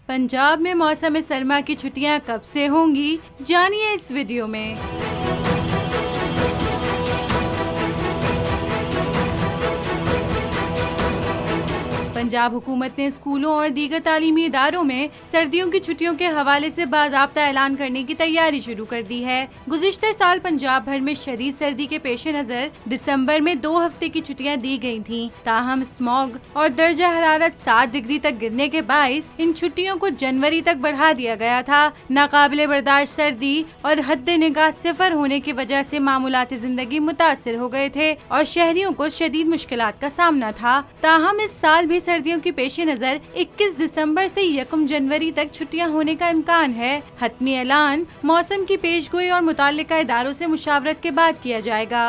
पंजाब में मौसम सरमा की छुट्टियां कब से होंगी, जानिए इस वीडियो में। पंजाब हुकूमत ने स्कूलों और दीगर तालीमी इदारों में सर्दियों की छुट्टियों के हवाले से बाज़ाब्ता ऐलान करने की तैयारी शुरू कर दी है। गुज़िश्ता साल पंजाब भर में शदीद सर्दी के पेश नज़र दिसंबर में 2 हफ्ते की छुट्टियां दी गई थीं। ताहम स्मॉग और दर्जा हरारत 7 डिग्री तक गिरने के बाइस इन छुट्टियों को जनवरी तक बढ़ा दिया गया था। नाकाबिले बर्दाश्त सर्दी और हद्दे निगाह सिफर होने की वजह से मामूलाती जिंदगी मुतासिर हो गए थे और शहरियों को शदीद मुश्किलात का सामना था। ताहम इस साल भी सर्दियों की पेश नज़र 21 दिसंबर से 1 जनवरी तक छुट्टियां होने का इम्कान है। हतमी ऐलान मौसम की पेशगोई और मुताल्लिका इदारों से मुशावरत के बाद किया जाएगा।